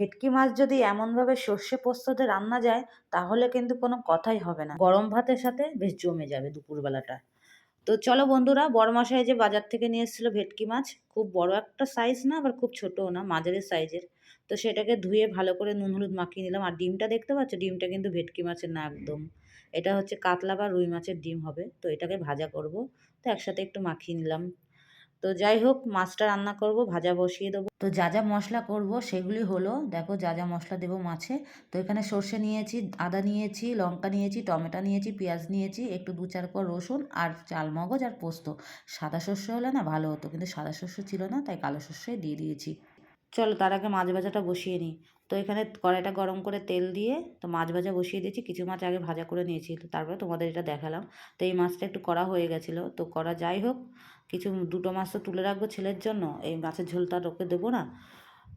ভেটকি মাছ যদি এমনভাবে সর্ষে পোস্ত দিয়ে রান্না যায় তাহলে কিন্তু কোনো কথাই হবে না। গরম ভাতের সাথে বেশ জমে যাবে দুপুরবেলাটা। তো চলো বন্ধুরা, বড়মশাই যে বাজার থেকে নিয়ে এসেছিল ভেটকি মাছ, খুব বড় একটা সাইজ না আবার খুব ছোটও না, মাঝারি সাইজের। তো সেটাকে ধুয়ে ভালো করে নুন হলুদ মাখিয়ে নিলাম। আর ডিমটা দেখতে পাচ্ছ, ডিমটা কিন্তু ভেটকি মাছের না একদম, এটা হচ্ছে কাতলা বা রুই মাছের ডিম হবে। তো এটাকে ভাজা করব, তো একসাথে একটু মাখিয়ে নিলাম। তো যাই হোক, মাছটা রান্না করব, ভাজা বসিয়ে দেবো। তো যা যা মশলা করব সেগুলি হলো, দেখো যা যা মশলা দেবো মাছে। তো এখানে সর্ষে নিয়েছি, আদা নিয়েছি, লঙ্কা নিয়েছি, টমেটো নিয়েছি, পেঁয়াজ নিয়েছি, একটু 2-4 কোয়া রসুন আর চালমগজ আর পোস্ত। সাদা শস্য হলে না ভালো হতো, কিন্তু সাদা শস্য ছিল না, তাই কালো শস্যই দিয়ে দিয়েছি। চলো তার আগে মাছ ভাজাটা বসিয়ে নিই। তো এখানে কড়াইটা গরম করে তেল দিয়ে তো মাছ ভাজা বসিয়ে দিয়েছি। কিছু মাছ আগে ভাজা করে নিয়েছি, তারপরে তোমাদের এটা দেখালাম। তো এই মাছটা একটু কড়া হয়ে গেছিলো, তো কড়া যাই হোক, কিছু দুটো মাছ তো তুলে রাখবো ছেলের জন্য, এই মাছের ঝোলটা ওকে দেবো না।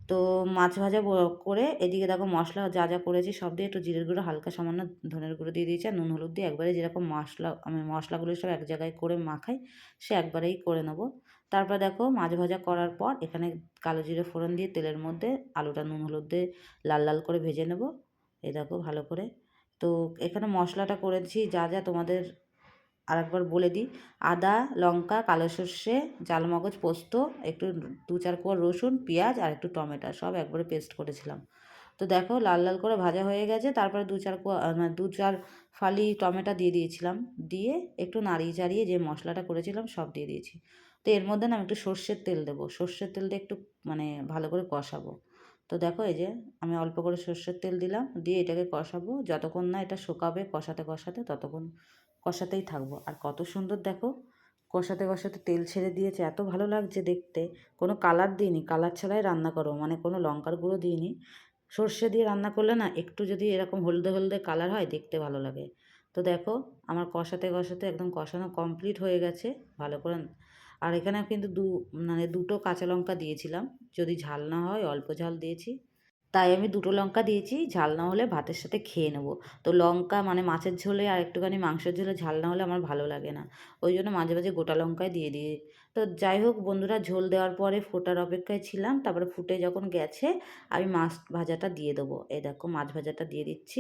তো মাছ ভাজা করে এদিকে দেখো মশলা যা যা করেছি সব দিয়ে, একটু জিরের গুঁড়ো, হালকা সামান্য ধনের গুঁড়ো দিয়ে দিয়েছি, আর নুন হলুদ দিয়ে একবারে যেরকম মশলা আমি মশলাগুলো সব এক জায়গায় করে মাখাই, সে একবারেই করে নেবো। তারপর দেখো মাছ ভাজা করার পর এখানে কালো জিরে ফোড়ন দিয়ে তেলের মধ্যে আলুটা নুন হলুদ দিয়ে লাল লাল করে ভেজে নেব। এই দেখো ভালো করে। তো এখানে মশলাটা করেছি যা যা তোমাদের আরেকবার বলে দিই। আদা, লঙ্কা, কালো সর্ষে, জালমগজ, পোস্ত, একটু 2-4 কোয়া রসুন, পেঁয়াজ আর একটু টমেটো সব একবারে পেস্ট করেছিলাম। তো দেখো লাল লাল করে ভাজা হয়ে গেছে, তারপরে 2-4 কোয়া মানে 2-4 ফালি টমেটো দিয়ে দিয়েছিলাম, দিয়ে একটু নাড়িয়ে চাড়িয়ে যে মশলাটা করেছিলাম সব দিয়ে দিয়েছি। তো এর মধ্যে না আমি একটু সর্ষের তেল দেবো, সর্ষের তেল দিয়ে একটু মানে ভালো করে কষাবো। তো দেখো এই যে আমি অল্প করে সর্ষের তেল দিলাম, দিয়ে এটাকে কষাবো যতক্ষণ না এটা শুকাবে, কষাতে কষাতে ততক্ষণ কষাতেই থাকবো। আর কত সুন্দর দেখো কষাতে কষাতে তেল ছেড়ে দিয়েছে, এত ভালো লাগছে দেখতে। কোনো কালার দিইনি, কালার ছাড়াই রান্না করো, মানে কোনো লঙ্কার গুঁড়ো দিইনি। সর্ষে দিয়ে রান্না করলে না একটু যদি এরকম হলদে হলদে কালার হয় দেখতে ভালো লাগে। তো দেখো আমার কষাতে কষাতে একদম কষানো কমপ্লিট হয়ে গেছে ভালো করে। আর এখানে কিন্তু মানে দুটো কাঁচা লঙ্কা দিয়েছিলাম, যদি ঝাল না হয় অল্প ঝাল দিয়েছি, তাই আমি দুটো লঙ্কা দিয়েছি, ঝাল না হলে ভাতের সাথে খেয়ে নেবো। তো লঙ্কা মানে মাছের ঝোলে আর একটুখানি মাংসের ঝোলে ঝাল না হলে আমার ভালো লাগে না, ওই জন্য মাঝে মাঝে গোটা লঙ্কাই দিয়ে দিই। তো যাই হোক বন্ধুরা, ঝোল দেওয়ার পরে ফোটার অপেক্ষায় ছিলাম, তারপরে ফুটে যখন গেছে আমি মাছ ভাজাটা দিয়ে দেবো। এই দেখো মাছ ভাজাটা দিয়ে দিচ্ছি।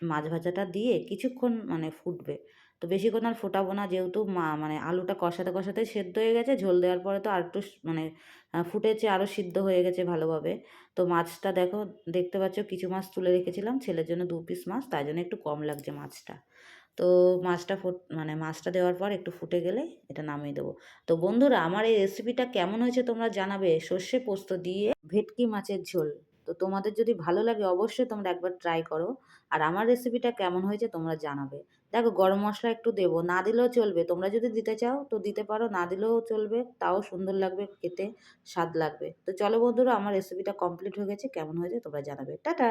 মাছ ভাজাটা দিয়ে কিছুক্ষণ মানে ফুটবে। তো বেশিক্ষণ আর ফোটাবো না, যেহেতু মানে আলুটা কষাতে কষাতে সেদ্ধ হয়ে গেছে, ঝোল দেওয়ার পরে তো আর একটু মানে ফুটেছে, আরও সিদ্ধ হয়ে গেছে ভালোভাবে। তো মাছটা দেখো, দেখতে পাচ্ছ কিছু মাছ তুলে রেখেছিলাম ছেলের জন্য 2 পিস মাছ, তাই জন্য একটু কম লাগছে মাছটা। তো মাছটা মানে মাছটা দেওয়ার পর একটু ফুটে গেলে এটা নামিয়ে দেবো। তো বন্ধুরা, আমার এই রেসিপিটা কেমন হয়েছে তোমরা জানাবে, সর্ষে পোস্ত দিয়ে ভেটকি মাছের ঝোল। তো তোমাদের যদি ভালো লাগে অবশ্যই তোমরা একবার ট্রাই করো। আর আমার রেসিপিটা কেমন হয়েছে তোমরা জানাবে। দেখো গরম মশলা একটু দেবো, না দিলেও চলবে, তোমরা যদি দিতে চাও তো দিতে পারো, না দিলেও চলবে, তাও সুন্দর লাগবে খেতে, স্বাদ লাগবে। তো চলো বন্ধুরা, আমার রেসিপিটা কমপ্লিট হয়ে গেছে, কেমন হয়েছে তোমরা জানাবে। টাটা।